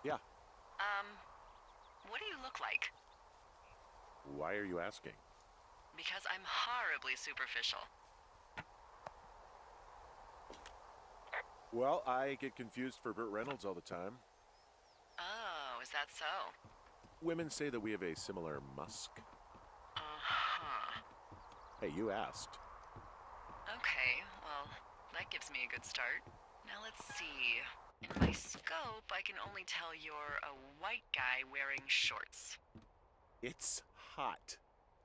Yeah. What do you look like? Why are you asking? Because I'm horribly superficial. Well, I get confused for Burt Reynolds all the time. Oh, is that so? Women say that we have a similar musk. Uh-huh. Hey, you asked. Okay, well, that gives me a good start. Now let's see. In my scope, I can only tell you're a white guy wearing shorts. It's hot.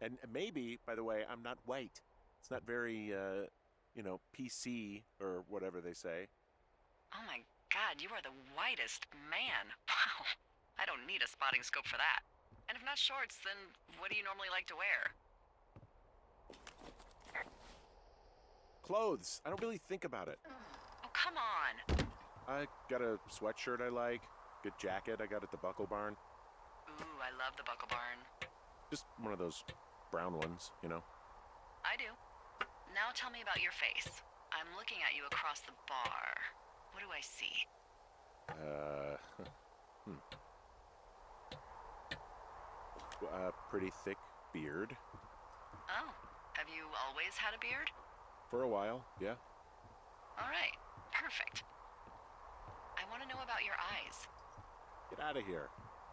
And maybe, by the way, I'm not white. It's not very, PC or whatever they say. Oh my god, you are the whitest man. Wow. I don't need a spotting scope for that. And if not shorts, then what do you normally like to wear? Clothes. I don't really think about it. Oh, come on. I got a sweatshirt I like. Good jacket I got at the Buckle Barn. Ooh, I love the Buckle Barn. Just one of those brown ones, you know? I do. Now tell me about your face. I'm looking at you across the bar. What do I see? A pretty thick beard. Oh, have you always had a beard? For a while, yeah. All right, perfect. I want to know about your eyes. Get out of here.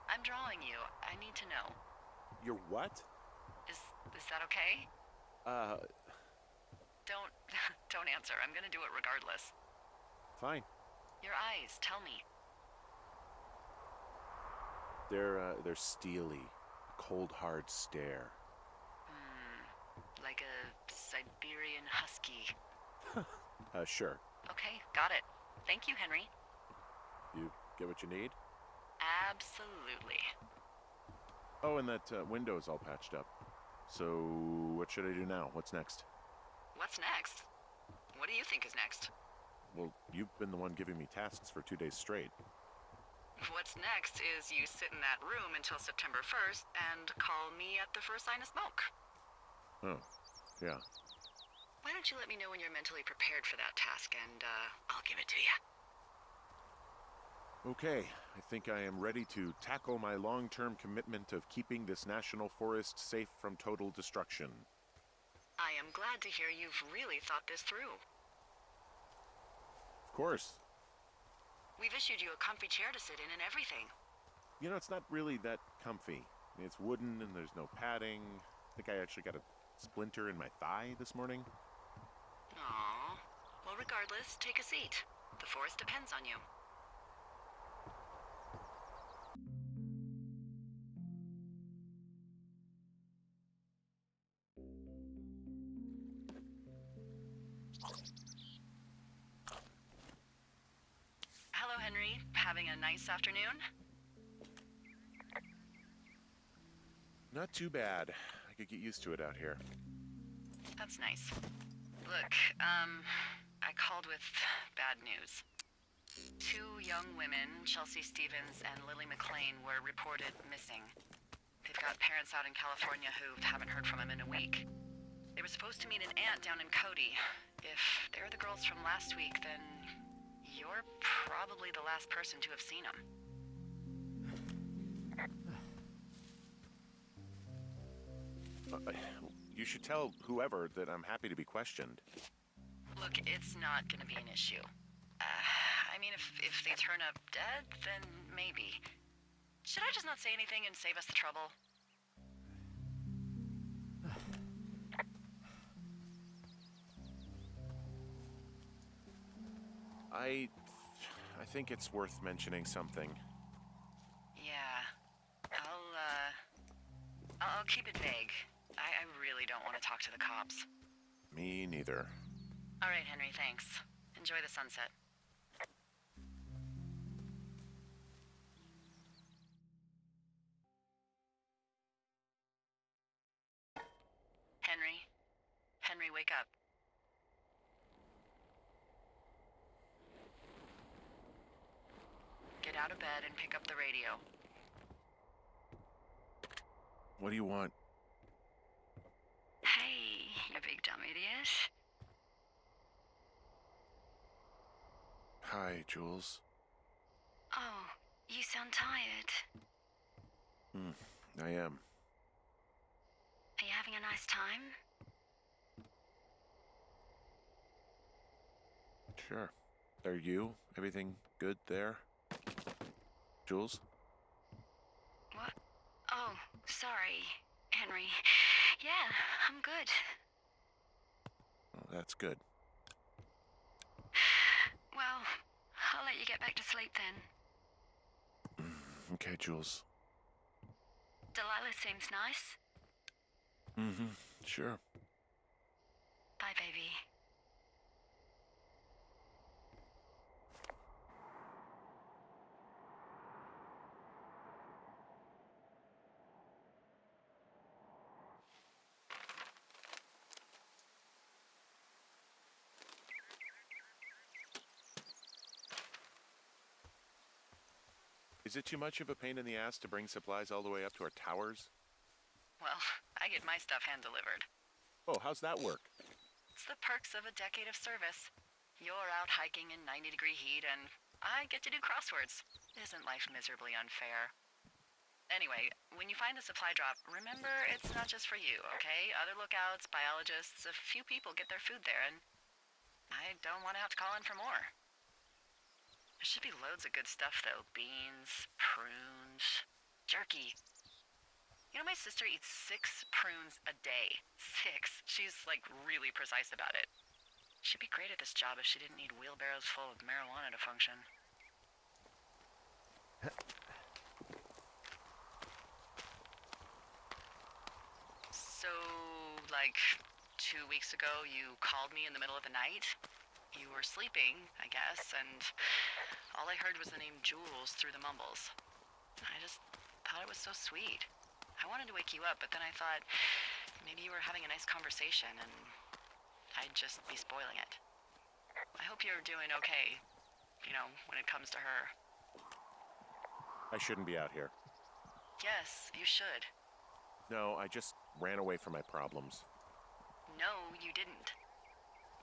I'm drawing you. I need to know. You're what? Is that okay? Don't don't answer. I'm gonna do it regardless. Fine. Your eyes, tell me. They're steely. Cold, hard stare. Like a Siberian husky. Sure. Okay, got it. Thank you, Henry. You get what you need? Absolutely. Oh, and that window's all patched up. So, what should I do now? What's next? What's next? What do you think is next? Well, you've been the one giving me tasks for 2 days straight. What's next is you sit in that room until September 1st and call me at the first sign of smoke. Oh, yeah. Why don't you let me know when you're mentally prepared for that task and I'll give it to you. Okay, I think I am ready to tackle my long-term commitment of keeping this national forest safe from total destruction. I am glad to hear you've really thought this through. Of course. We've issued you a comfy chair to sit in and everything. You know, it's not really that comfy. I mean, it's wooden and there's no padding. I think I actually got a splinter in my thigh this morning. Aww. Well, regardless, take a seat. The forest depends on you. Hello, Henry. Having a nice afternoon? Not too bad. I could get used to it out here. That's nice. Look, I called with bad news. 2 young women, Chelsea Stevens and Lily McLean, were reported missing. They've got parents out in California who haven't heard from them in a week. They were supposed to meet an aunt down in Cody. If they're the girls from last week, then you're probably the last person to have seen them. You should tell whoever that I'm happy to be questioned. Look, it's not gonna be an issue. I mean, if they turn up dead, then maybe. Should I just not say anything and save us the trouble? I think it's worth mentioning something. Yeah. I'll keep it vague. I really don't want to talk to the cops. Me neither. All right, Henry, thanks. Enjoy the sunset. Henry? Henry, wake up. Get out of bed and pick up the radio. What do you want? Hey, you big dumb idiot. Hi, Jules. Oh, You sound tired. I am. Are you having a nice time? Sure. Are you? Everything good there? Jules? What? Oh, sorry, Henry. Yeah, I'm good. Oh, that's good. Well, I'll let you get back to sleep then. Okay, Jules. Delilah seems nice. Sure. Bye, baby. Is it too much of a pain in the ass to bring supplies all the way up to our towers? Well, I get my stuff hand-delivered. Oh, how's that work? It's the perks of a decade of service. You're out hiking in 90-degree heat, and I get to do crosswords. Isn't life miserably unfair? Anyway, when you find a supply drop, remember it's not just for you, okay? Other lookouts, biologists, a few people get their food there, and I don't want to have to call in for more. There should be loads of good stuff, though. Beans, prunes, jerky. You know, my sister eats 6 prunes a day. 6. She's, like, really precise about it. She'd be great at this job if she didn't need wheelbarrows full of marijuana to function. So, like, 2 weeks ago, you called me in the middle of the night? You were sleeping, I guess, and all I heard was the name Jules through the mumbles. I just thought it was so sweet. I wanted to wake you up, but then I thought maybe you were having a nice conversation and I'd just be spoiling it. I hope you're doing okay, you know, when it comes to her. I shouldn't be out here. Yes, you should. No, I just ran away from my problems. No, you didn't.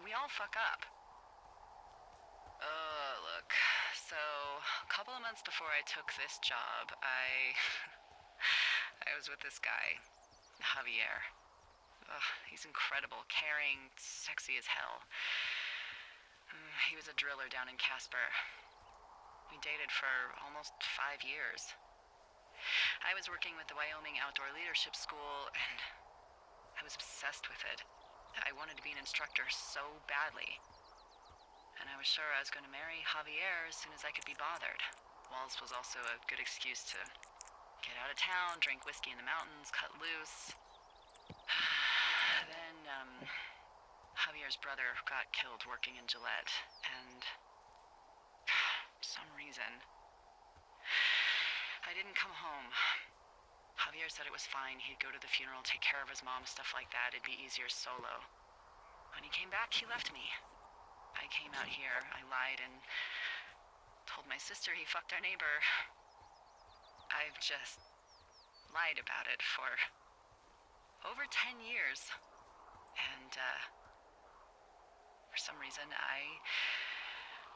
We all fuck up. Look, so a couple of months before I took this job, I was with this guy, Javier. He's incredible, caring, sexy as hell. He was a driller down in Casper. We dated for almost 5 years. I was working with the Wyoming Outdoor Leadership School, and I was obsessed with it. I wanted to be an instructor so badly. And I was sure I was going to marry Javier as soon as I could be bothered. Walls was also a good excuse to get out of town, drink whiskey in the mountains, cut loose. Then, Javier's brother got killed working in Gillette, and for some reason, I didn't come home. Javier said it was fine. He'd go to the funeral, take care of his mom, stuff like that. It'd be easier solo. When he came back, he left me. I came out here, I lied, and told my sister he fucked our neighbor. I've just lied about it for over 10 years. And, for some reason, I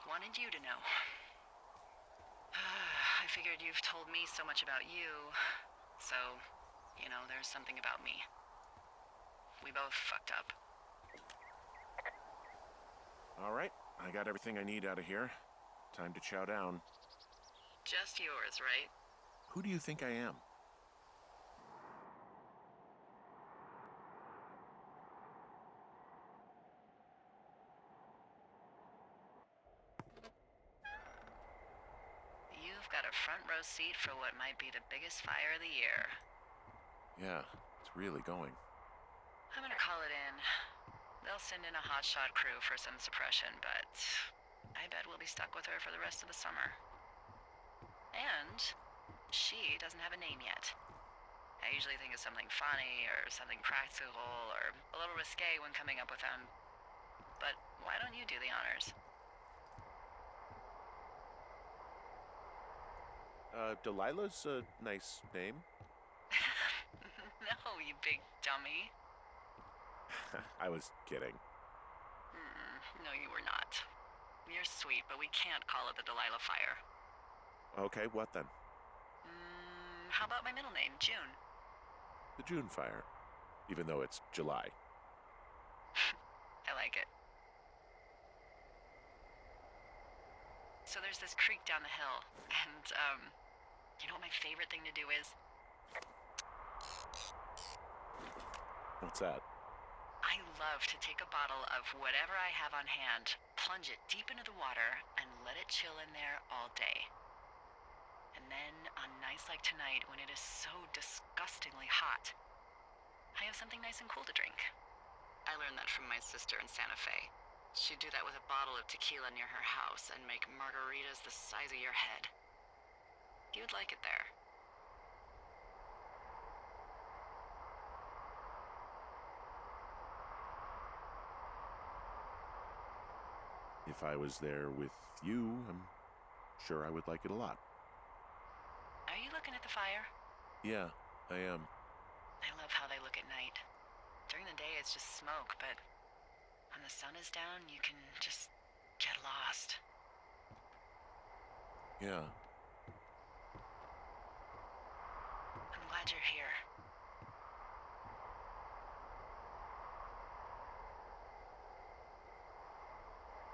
wanted you to know. I figured you've told me so much about you, so, you know, there's something about me. We both fucked up. All right, I got everything I need out of here. Time to chow down. Just yours, right? Who do you think I am? You've got a front row seat for what might be the biggest fire of the year. Yeah, it's really going. I'm gonna call it in. They'll send in a hotshot crew for some suppression, but I bet we'll be stuck with her for the rest of the summer. And she doesn't have a name yet. I usually think of something funny or something practical or a little risque when coming up with them. But why don't you do the honors? Delilah's a nice name. No, you big dummy. I was kidding. No, you were not. You're sweet, but we can't call it the Delilah fire. Okay, what then? How about my middle name, June? The June fire, even though it's July. I like it. So there's this creek down the hill, and, you know what my favorite thing to do is? What's that? I love to take a bottle of whatever I have on hand, plunge it deep into the water, and let it chill in there all day. And then, on nights like tonight, when it is so disgustingly hot, I have something nice and cool to drink. I learned that from my sister in Santa Fe. She'd do that with a bottle of tequila near her house and make margaritas the size of your head. You would like it there. If I was there with you, I'm sure I would like it a lot. Are you looking at the fire? Yeah, I am. I love how they look at night. During the day, it's just smoke, but when the sun is down, you can just get lost. Yeah. I'm glad you're here.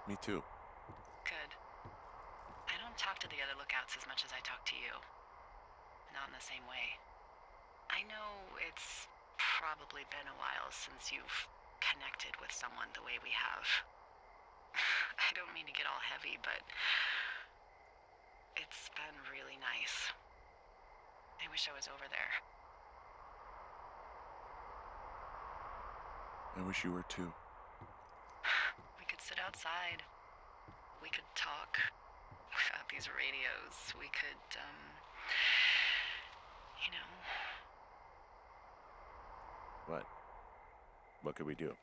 Me too. Good. I don't talk to the other lookouts as much as I talk to you. Not in the same way. I know it's probably been a while since you've connected with someone the way we have. I don't mean to get all heavy, but it's been really nice. I wish I was over there. I wish you were too. We could sit outside. We could talk without these radios. We could, you know. What? What could we do?